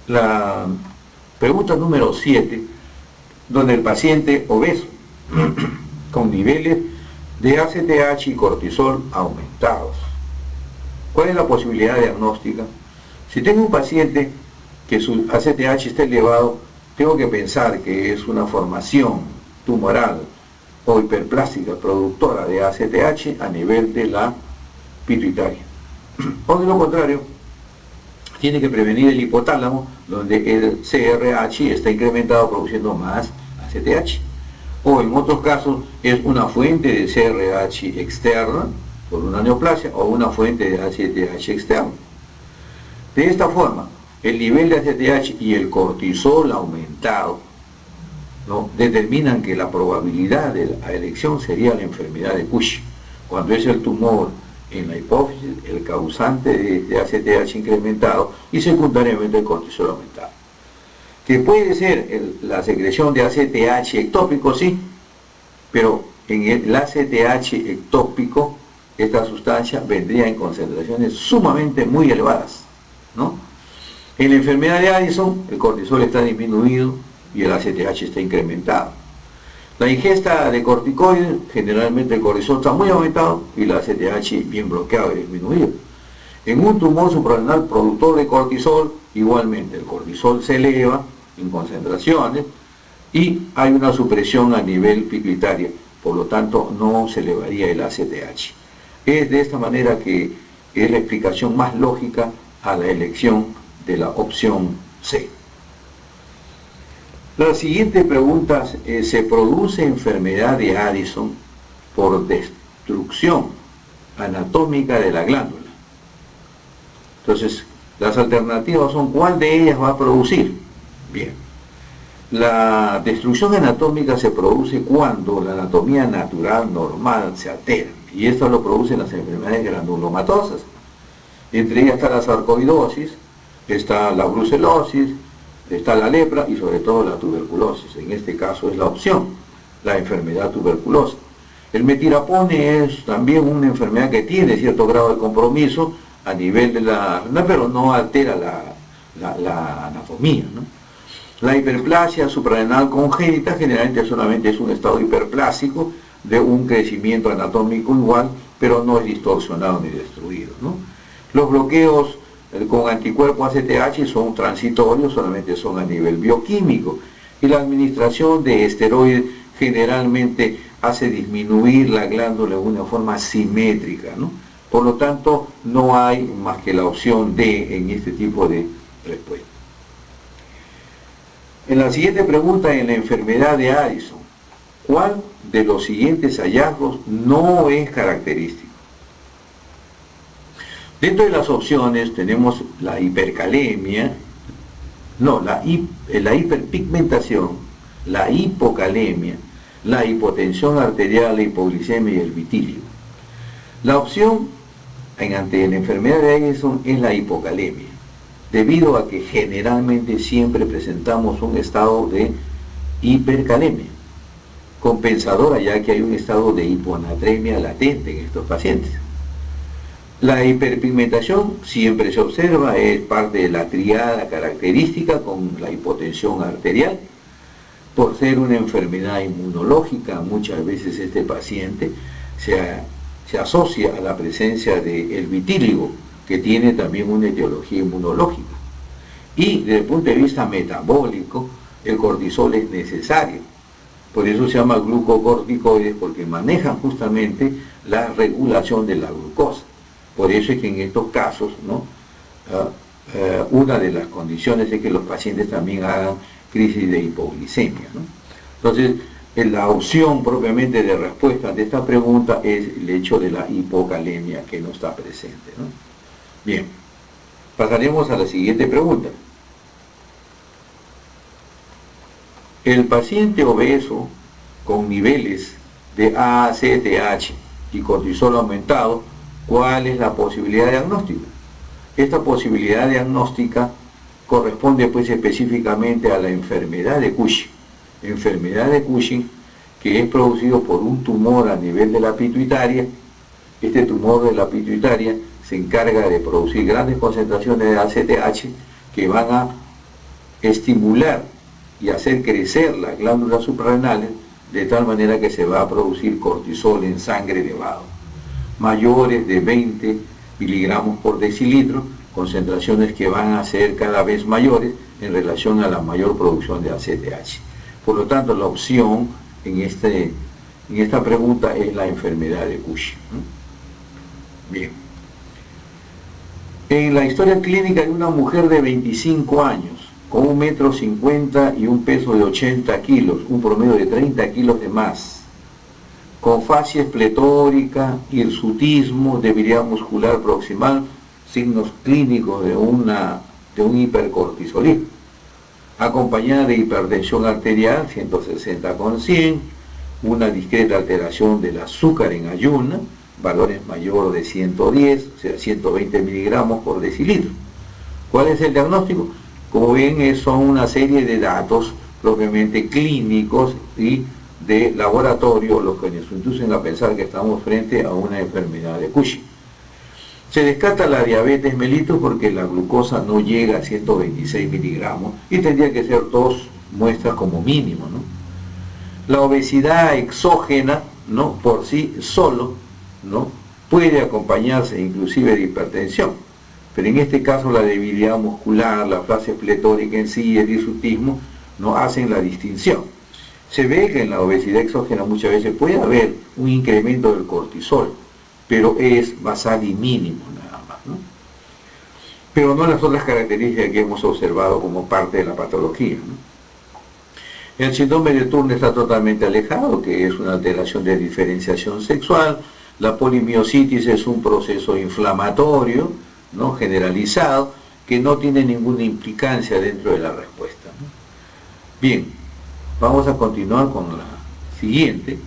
La pregunta número 7, donde el paciente obeso con niveles de ACTH y cortisol aumentados. ¿Cuál es la posibilidad diagnóstica? Si tengo un paciente que su ACTH está elevado, tengo que pensar que es una formación tumoral o hiperplástica productora de ACTH a nivel de la pituitaria. O de lo contrario, tiene que prevenir el hipotálamo, donde el CRH está incrementado produciendo más ACTH. O en otros casos es una fuente de CRH externa, por una neoplasia, o una fuente de ACTH externa. De esta forma, el nivel de ACTH y el cortisol aumentado, ¿no?, determinan que la probabilidad de la elección sería la enfermedad de Cushing, cuando es el tumor en la hipófisis el causante de ACTH incrementado y secundariamente el cortisol aumentado. Que puede ser la secreción de ACTH ectópico, sí, pero en el ACTH ectópico esta sustancia vendría en concentraciones sumamente muy elevadas, ¿no? En la enfermedad de Addison el cortisol está disminuido y el ACTH está incrementado. La ingesta de corticoides, generalmente el cortisol está muy aumentado y el ACTH bien bloqueado y disminuido. En un tumor suprarrenal productor de cortisol, igualmente el cortisol se eleva en concentraciones y hay una supresión a nivel pituitario, por lo tanto no se elevaría el ACTH. Es de esta manera que es la explicación más lógica a la elección de la opción C. La siguiente pregunta es, ¿se produce enfermedad de Addison por destrucción anatómica de la glándula? Entonces, las alternativas son, ¿cuál de ellas va a producir? Bien, la destrucción anatómica se produce cuando la anatomía natural normal se altera, y esto lo producen las enfermedades granulomatosas. Entre ellas está la sarcoidosis, está la brucelosis, está la lepra y sobre todo la tuberculosis. En este caso es la opción, la enfermedad tuberculosa. El metilapone es también una enfermedad que tiene cierto grado de compromiso a nivel de la renal, pero no altera la anatomía, ¿no? La hiperplasia suprarrenal congénita generalmente solamente es un estado hiperplásico de un crecimiento anatómico igual, pero no es distorsionado ni destruido, ¿no? Los bloqueos con anticuerpos ACTH son transitorios, solamente son a nivel bioquímico, y la administración de esteroides generalmente hace disminuir la glándula de una forma simétrica, ¿no? Por lo tanto, no hay más que la opción D en este tipo de respuesta. En la siguiente pregunta, en la enfermedad de Addison, ¿cuál de los siguientes hallazgos no es característico? Dentro de las opciones tenemos la hipercalemia, la hiperpigmentación, la hipocalemia, la hipotensión arterial, la hipoglicemia y el vitíligo. La opción ante la enfermedad de Addison es la hipocalemia, debido a que generalmente siempre presentamos un estado de hipercalemia, compensadora, ya que hay un estado de hiponatremia latente en estos pacientes. La hiperpigmentación siempre se observa, es parte de la triada característica con la hipotensión arterial. Por ser una enfermedad inmunológica, muchas veces este paciente se asocia a la presencia del vitíligo, que tiene también una etiología inmunológica. Y desde el punto de vista metabólico, el cortisol es necesario. Por eso se llama glucocorticoides, porque manejan justamente la regulación de la glucosa. Por eso es que en estos casos, ¿no?, una de las condiciones es que los pacientes también hagan crisis de hipoglicemia, ¿no? Entonces, la opción propiamente de respuesta de esta pregunta es el hecho de la hipocalemia que no está presente, ¿no? Bien, pasaremos a la siguiente pregunta. El paciente obeso con niveles de ACTH y cortisol aumentado, ¿cuál es la posibilidad diagnóstica? Esta posibilidad diagnóstica corresponde pues específicamente a la enfermedad de Cushing. Enfermedad de Cushing que es producido por un tumor a nivel de la pituitaria. Este tumor de la pituitaria se encarga de producir grandes concentraciones de ACTH que van a estimular y hacer crecer las glándulas suprarrenales de tal manera que se va a producir cortisol en sangre elevado, mayores de 20 miligramos por decilitro, concentraciones que van a ser cada vez mayores en relación a la mayor producción de ACTH. Por lo tanto, la opción en esta pregunta es la enfermedad de Cushing. Bien. En la historia clínica de una mujer de 25 años, con 1,50 m y un peso de 80 kilos, un promedio de 30 kilos de más, con fascia espletórica, hirsutismo, debilidad muscular proximal, signos clínicos de un hipercortisolismo, acompañada de hipertensión arterial, 160/100, una discreta alteración del azúcar en ayuna, valores mayor de 110, o sea, 120 miligramos por decilitro. ¿Cuál es el diagnóstico? Como ven, son una serie de datos propiamente clínicos y de laboratorio los que nos inducen a pensar que estamos frente a una enfermedad de Cushing. Se descarta la diabetes mellitus porque la glucosa no llega a 126 miligramos y tendría que ser 2 muestras como mínimo, ¿no? La obesidad exógena, ¿no?, por sí solo, ¿no?, puede acompañarse inclusive de hipertensión, pero en este caso la debilidad muscular, la fascia espletórica en sí y el hirsutismo no hacen la distinción. Se ve que en la obesidad exógena muchas veces puede haber un incremento del cortisol, pero es basal y mínimo nada más, ¿no? Pero no las otras características que hemos observado como parte de la patología, ¿no? El síndrome de Turner está totalmente alejado, que es una alteración de diferenciación sexual. La polimiositis es un proceso inflamatorio, ¿no?, generalizado, que no tiene ninguna implicancia dentro de la respuesta, ¿no? Bien, vamos a continuar con la siguiente.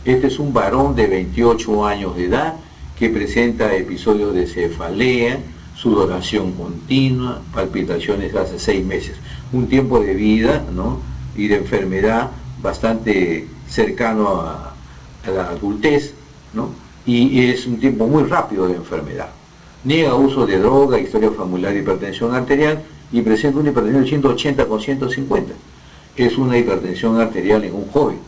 Este es un varón de 28 años de edad que presenta episodios de cefalea, sudoración continua, palpitaciones hace 6 meses. Un tiempo de vida, ¿no?, y de enfermedad bastante cercano a la adultez, ¿no?, y es un tiempo muy rápido de enfermedad. Niega uso de droga, historia familiar de hipertensión arterial y presenta una hipertensión de 180/150. Es una hipertensión arterial en un joven.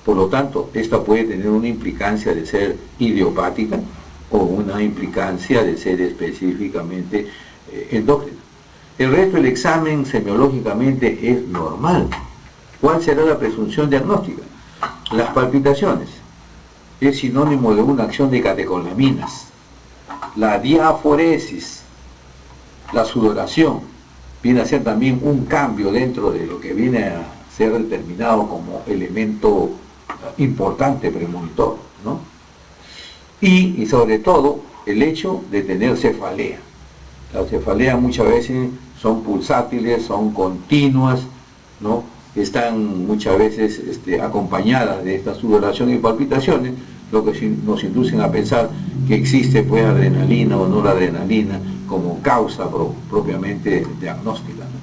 Por lo tanto, esta puede tener una implicancia de ser idiopática o una implicancia de ser específicamente endócrina. El resto del examen semiológicamente es normal. ¿Cuál será la presunción diagnóstica? Las palpitaciones es sinónimo de una acción de catecolaminas. La diaforesis, la sudoración, viene a ser también un cambio dentro de lo que viene a ser determinado como elemento importante premonitor, ¿no? Y sobre todo el hecho de tener cefalea. Las cefaleas muchas veces son pulsátiles, son continuas, ¿no?, están muchas veces acompañadas de esta sudoración y palpitaciones, lo que nos inducen a pensar que existe pues adrenalina o noradrenalina como causa propiamente diagnóstica, ¿no?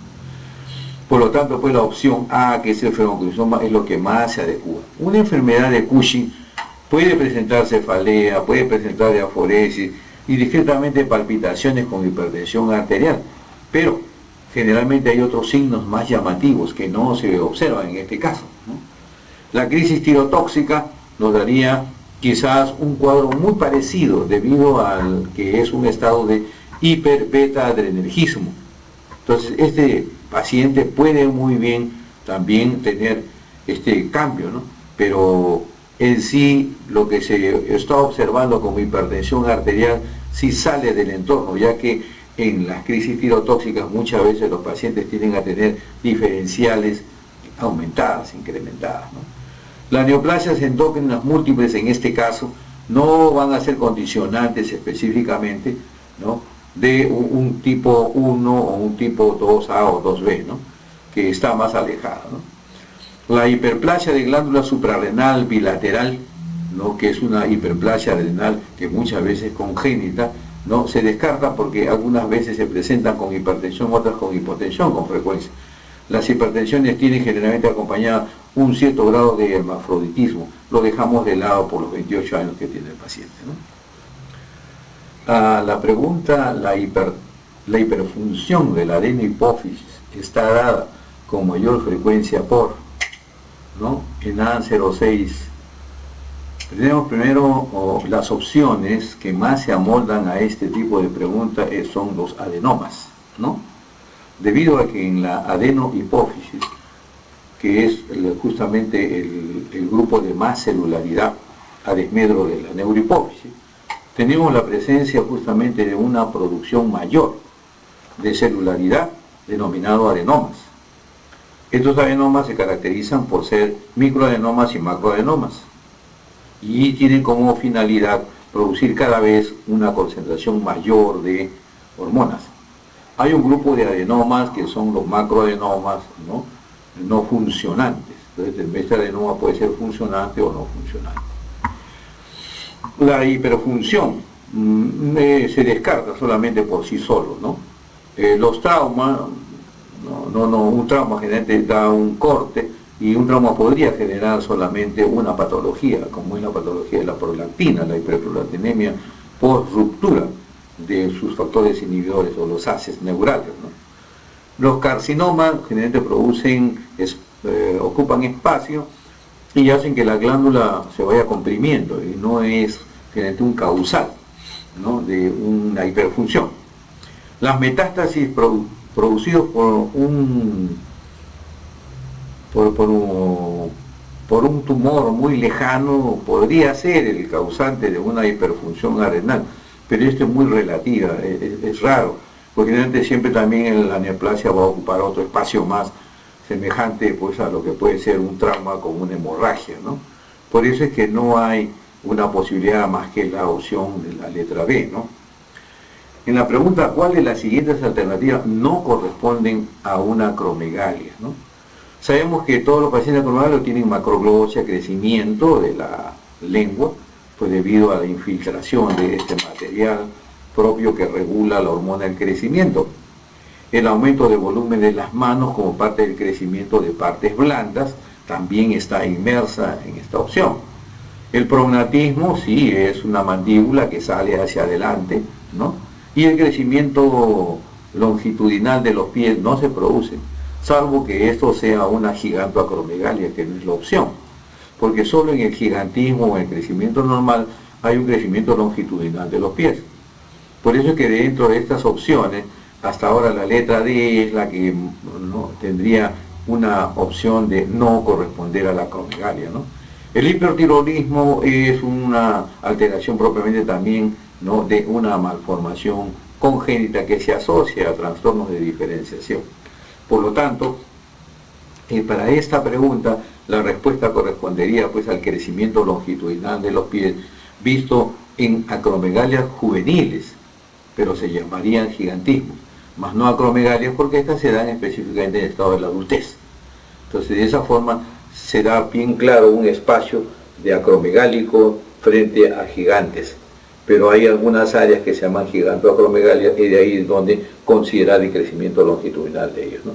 Por lo tanto, pues la opción A, que es el fenocrisoma, es lo que más se adecua. Una enfermedad de Cushing puede presentar cefalea, puede presentar diaforesis y discretamente palpitaciones con hipertensión arterial, pero generalmente hay otros signos más llamativos que no se observan en este caso, ¿no? La crisis tirotóxica nos daría quizás un cuadro muy parecido debido al que es un estado de hiperbeta-adrenergismo. Entonces, este paciente puede muy bien también tener este cambio, ¿no? Pero en sí lo que se está observando como hipertensión arterial sí sale del entorno, ya que en las crisis tirotóxicas muchas veces los pacientes tienden a tener diferenciales aumentadas, incrementadas, ¿no? Las neoplasias endócrinas múltiples en este caso no van a ser condicionantes específicamente, ¿no?, de un tipo 1 o un tipo 2A o 2B, ¿no?, que está más alejada, ¿no? La hiperplasia de glándula suprarrenal bilateral, ¿no?, que es una hiperplasia adrenal que muchas veces es congénita, ¿no?, se descarta porque algunas veces se presentan con hipertensión, otras con hipotensión con frecuencia. Las hipertensiones tienen generalmente acompañada un cierto grado de hermafroditismo. Lo dejamos de lado por los 28 años que tiene el paciente, ¿no? La pregunta, la hiperfunción de la adenohipófisis está dada con mayor frecuencia por, ¿no? En A06 tenemos primero las opciones que más se amoldan a este tipo de preguntas son los adenomas, ¿no? Debido a que en la adenohipófisis, que es justamente el grupo de más celularidad a desmedro de la neurohipófisis, tenemos la presencia justamente de una producción mayor de celularidad denominado adenomas. Estos adenomas se caracterizan por ser microadenomas y macroadenomas y tienen como finalidad producir cada vez una concentración mayor de hormonas. Hay un grupo de adenomas que son los macroadenomas, no funcionantes. Entonces, este adenoma puede ser funcionante o no funcionante. La hiperfunción se descarta solamente por sí solo, ¿no? Los traumas, un trauma generalmente da un corte y un trauma podría generar solamente una patología, como es la patología de la prolactina, la hiperprolactinemia por ruptura de sus factores inhibidores o los haces neurales, ¿no? Los carcinomas generalmente ocupan espacio y hacen que la glándula se vaya comprimiendo y no es generalmente un causal, ¿no?, de una hiperfunción. Las metástasis producidos por un tumor muy lejano podría ser el causante de una hiperfunción adrenal, pero esto es muy relativa, es raro, porque generalmente siempre también la neoplasia va a ocupar otro espacio más semejante pues a lo que puede ser un trauma como una hemorragia, ¿no? Por eso es que no hay una posibilidad más que la opción de la letra B, ¿no? En la pregunta, ¿cuál de las siguientes alternativas no corresponden a una acromegalia, ¿no? Sabemos que todos los pacientes acromegalios tienen macroglosia, crecimiento de la lengua, pues debido a la infiltración de este material propio que regula la hormona del crecimiento. El aumento de volumen de las manos como parte del crecimiento de partes blandas también está inmersa en esta opción. El prognatismo sí es una mandíbula que sale hacia adelante, ¿no? Y el crecimiento longitudinal de los pies no se produce, salvo que esto sea una gigantoacromegalia, que no es la opción, porque solo en el gigantismo o en el crecimiento normal hay un crecimiento longitudinal de los pies. Por eso es que dentro de estas opciones, hasta ahora la letra D es la que no tendría una opción de no corresponder a la acromegalia, ¿no? El hipertiroidismo es una alteración propiamente también, ¿no?, de una malformación congénita que se asocia a trastornos de diferenciación. Por lo tanto, para esta pregunta la respuesta correspondería pues al crecimiento longitudinal de los pies visto en acromegalias juveniles, pero se llamarían gigantismos, más no acromegalias porque estas se dan específicamente en el estado de la adultez. Entonces, de esa forma se da bien claro un espacio de acromegálico frente a gigantes, pero hay algunas áreas que se llaman gigantoacromegalias y de ahí es donde considerar el crecimiento longitudinal de ellos, ¿no?